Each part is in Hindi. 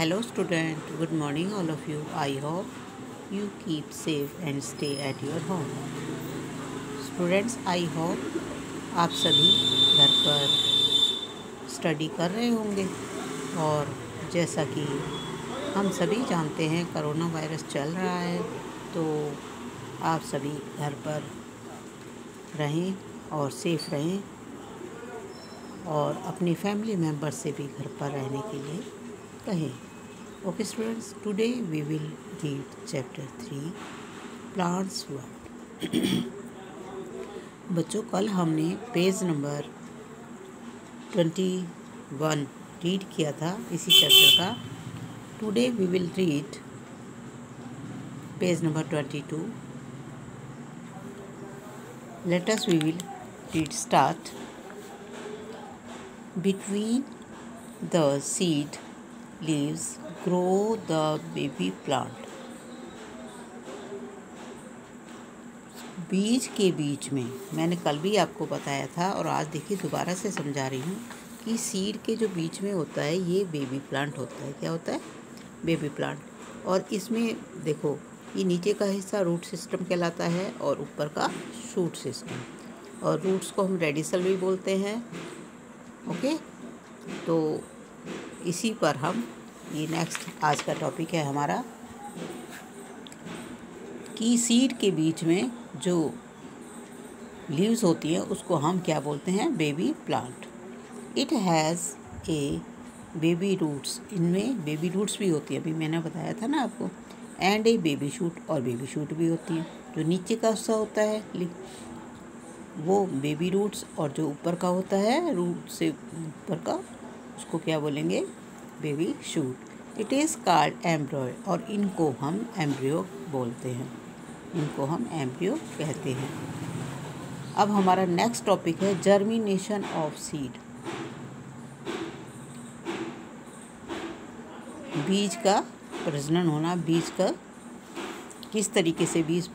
Hello student, good morning all of you. I hope you keep safe and stay at your home. Students, I hope आप सभी घर पर स्टडी कर रहे होंगे और जैसा कि हम सभी जानते हैं कोरोना वायरस चल रहा है, तो आप सभी घर पर रहें और सेफ रहें और अपनी फैमिली मेम्बर्स से भी घर पर रहने के लिए कहें. Okay students, today we will read chapter 3 plants world. बच्चों, कल हमने पेज नंबर 21 रीड किया था इसी चैप्टर का. Today we will read page number 22. Let us we will read start. Between the seed leaves grow the baby plant. बीज के बीच में, मैंने कल भी आपको बताया था और आज देखिए दोबारा से समझा रही हूँ कि सीड के जो बीच में होता है ये बेबी प्लांट होता है. क्या होता है? Baby plant. और इसमें देखो, ये नीचे का हिस्सा रूट सिस्टम कहलाता है और ऊपर का शूट सिस्टम. और रूट्स को हम रेडिसल भी बोलते हैं. ओके, तो इसी पर हम ये नेक्स्ट आज का टॉपिक है हमारा कि सीड के बीच में जो लीव्स होती हैं उसको हम क्या बोलते हैं? Baby plant. It has a baby roots. इनमें बेबी रूट्स भी होती है, अभी मैंने बताया था ना आपको. एंड ए बेबी शूट, और बेबी शूट भी होती है. जो नीचे का हिस्सा होता है वो बेबी रूट्स, और जो ऊपर का होता है रूट से ऊपर का उसको क्या बोलेंगे? Baby shoot. It is called embryo, और इनको हम एम्ब्रियो बोलते हैं. इनको हम एम्ब्रियो कहते हैं. अब हमारा नेक्स्ट टॉपिक है जर्मिनेशन ऑफ सीड. बीज का प्रजनन होना. बीज का किस तरीके से बीज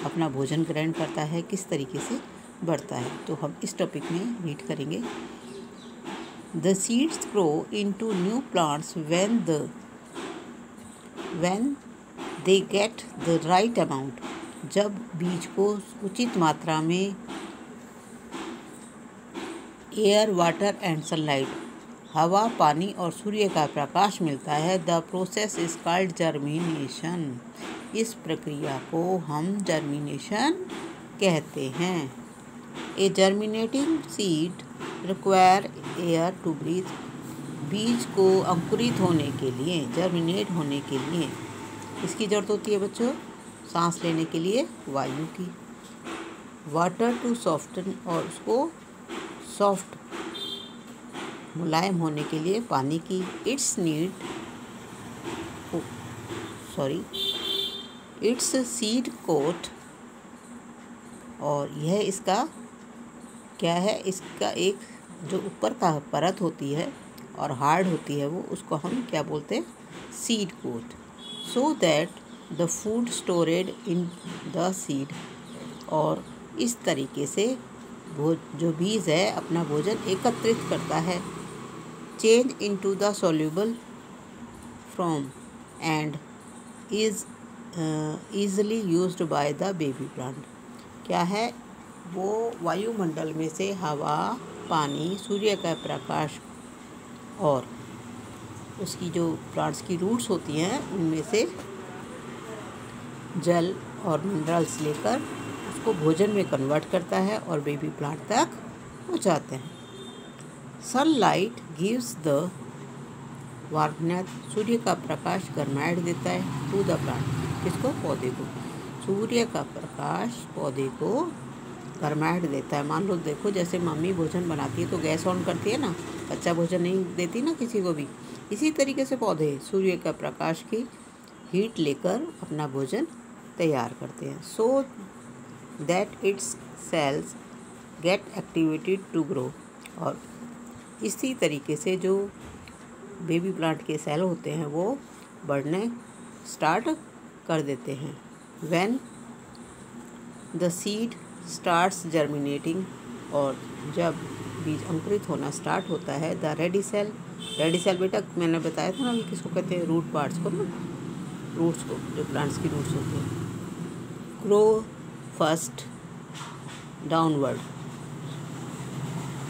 अपना भोजन ग्रहण करता है, किस तरीके से बढ़ता है, तो हम इस टॉपिक में रीड करेंगे. The seeds grow into new plants when they get the right amount. जब बीज को उचित मात्रा में एयर, वाटर एंड सनलाइट, हवा, पानी और सूर्य का प्रकाश मिलता है. The process is called germination. इस प्रक्रिया को हम जर्मिनेशन कहते हैं. A germinating seed require air to breathe. बीज को अंकुरित होने के लिए, जर्मिनेट होने के लिए इसकी ज़रूरत होती है बच्चों, सांस लेने के लिए वायु की. वाटर टू सॉफ्टन, और उसको सॉफ्ट मुलायम होने के लिए पानी की. इट्स सीड कोट, और यह इसका क्या है? इसका एक जो ऊपर का परत होती है और हार्ड होती है वो, उसको हम क्या बोलते हैं? Seed coat. So that the food stored in the seed, और इस तरीके से जो बीज है अपना भोजन एकत्रित करता है. Change into the soluble from and is easily used by the baby plant. क्या है? वो वायुमंडल में से हवा, पानी, सूर्य का प्रकाश और उसकी जो प्लांट्स की रूट्स होती हैं उनमें से जल और मिनरल्स लेकर उसको भोजन में कन्वर्ट करता है और बेबी प्लांट तक पहुंचाते हैं. Sunlight gives the warmness. सूर्य का प्रकाश गर्माहट देता है टू द प्लांट. किसको? पौधे को. सूर्य का प्रकाश पौधे को गर्माहट देता है. मान लो देखो, जैसे मम्मी भोजन बनाती है तो गैस ऑन करती है ना, कच्चा भोजन नहीं देती ना किसी को भी. इसी तरीके से पौधे सूर्य का प्रकाश की हीट लेकर अपना भोजन तैयार करते हैं. So that its cells get activated to grow. और इसी तरीके से जो बेबी प्लांट के सेल होते हैं वो बढ़ने स्टार्ट कर देते हैं. When the seed starts germinating, और जब बीज अंकुरित होना स्टार्ट होता है, the radicle radicle बेटा मैंने बताया था ना, ये किसको कहते हैं, रूट पार्ट्स को ना, रूट्स को, जो प्लांट्स की रूट्स होती हैं। ग्रो फर्स्ट डाउनवर्ड,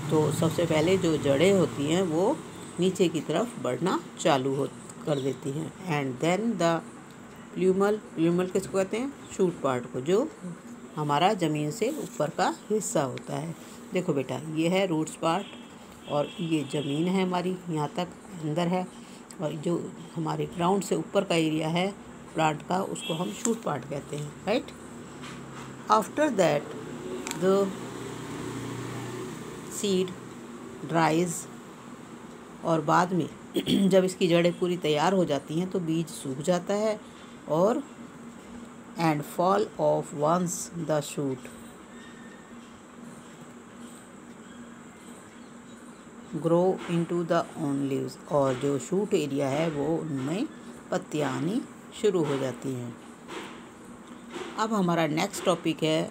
तो सबसे पहले जो जड़ें होती हैं वो नीचे की तरफ बढ़ना चालू कर देती हैं। एंड देन द प्ल्यूमल किसको कहते हैं, शूट पार्ट को, जो हमारा ज़मीन से ऊपर का हिस्सा होता है। देखो बेटा ये है रूट्स पार्ट और ये ज़मीन है हमारी, यहाँ तक अंदर है, और जो हमारे ग्राउंड से ऊपर का एरिया है प्लांट का उसको हम शूट पार्ट कहते हैं, right. After that the seed ड्राइज, और बाद में जब इसकी जड़ें पूरी तैयार हो जाती हैं तो बीज सूख जाता है और and fall off once the shoot grow into the on leaves, और जो शूट एरिया है वो उनमें पत्तियाँ आनी शुरू हो जाती हैं। अब हमारा नेक्स्ट टॉपिक है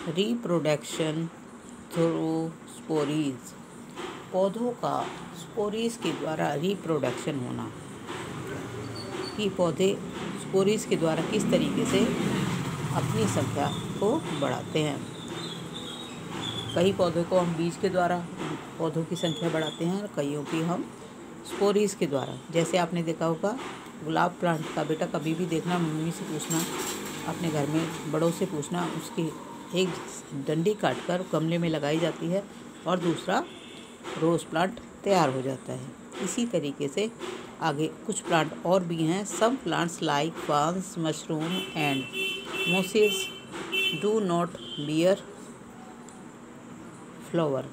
रिप्रोडक्शन थ्रू स्पोरीज, पौधों का स्पोरीज के द्वारा रिप्रोडक्शन होना, कि पौधे स्पोरीज के द्वारा किस तरीके से अपनी संख्या को बढ़ाते हैं। कई पौधों को हम बीज के द्वारा पौधों की संख्या बढ़ाते हैं और कईयों की हम स्पोरीज के द्वारा। जैसे आपने देखा होगा गुलाब प्लांट का, बेटा कभी भी देखना, मम्मी से पूछना, अपने घर में बड़ों से पूछना, उसकी एक डंडी काटकर गमले में लगाई जाती है और दूसरा रोज़ प्लांट तैयार हो जाता है। इसी तरीके से आगे कुछ प्लांट और भी हैं। Some plants like ferns, mushroom and mosses do not bear flower,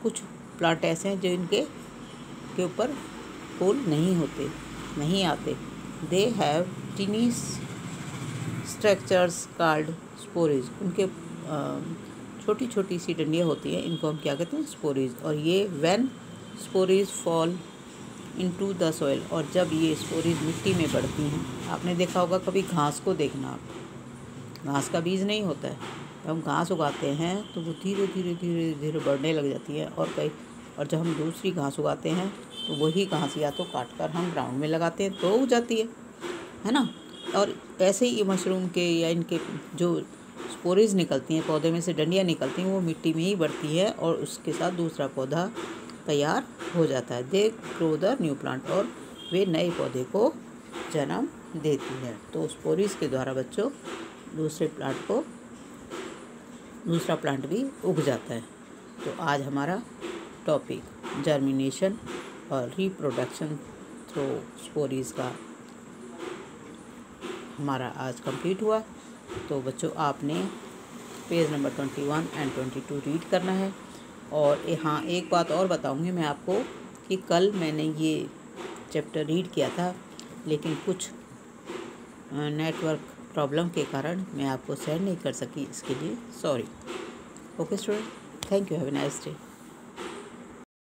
कुछ प्लांट ऐसे हैं जो इनके ऊपर फूल नहीं आते। They have tiny structures called spores, उनके छोटी छोटी सी डंडियाँ होती हैं, इनको हम क्या कहते हैं, स्पोरीज। और ये when spores fall into the soil, और जब ये स्पोरीज मिट्टी में बढ़ती हैं, आपने देखा होगा कभी घास को देखना आप, घास का बीज नहीं होता है, जब हम घास उगाते हैं तो वो धीरे धीरे धीरे धीरे बढ़ने लग जाती है, और जब हम दूसरी घास उगाते हैं तो वही घास या तो काट कर हम ग्राउंड में लगाते हैं तो उग जाती है ना। और ऐसे ही मशरूम के या इनके जो स्पोरीज निकलती हैं, पौधे में से डंडियाँ निकलती हैं, वो मिट्टी में ही बढ़ती है और उसके साथ दूसरा पौधा तैयार हो जाता है। They grow the new plant, और वे नए पौधे को जन्म देती है। तो स्पोरीज के द्वारा बच्चों दूसरा प्लांट भी उग जाता है। तो आज हमारा टॉपिक जर्मिनेशन और रिप्रोडक्शन थ्रू स्पोरीज का हमारा आज कंप्लीट हुआ। तो बच्चों आपने पेज नंबर 21 एंड 22 रीड करना है। और हाँ, एक बात और बताऊंगी मैं आपको कि कल मैंने ये चैप्टर रीड किया था, लेकिन कुछ नेटवर्क प्रॉब्लम के कारण मैं आपको सेंड नहीं कर सकी, इसके लिए sorry. Okay student, thank you, have a nice day.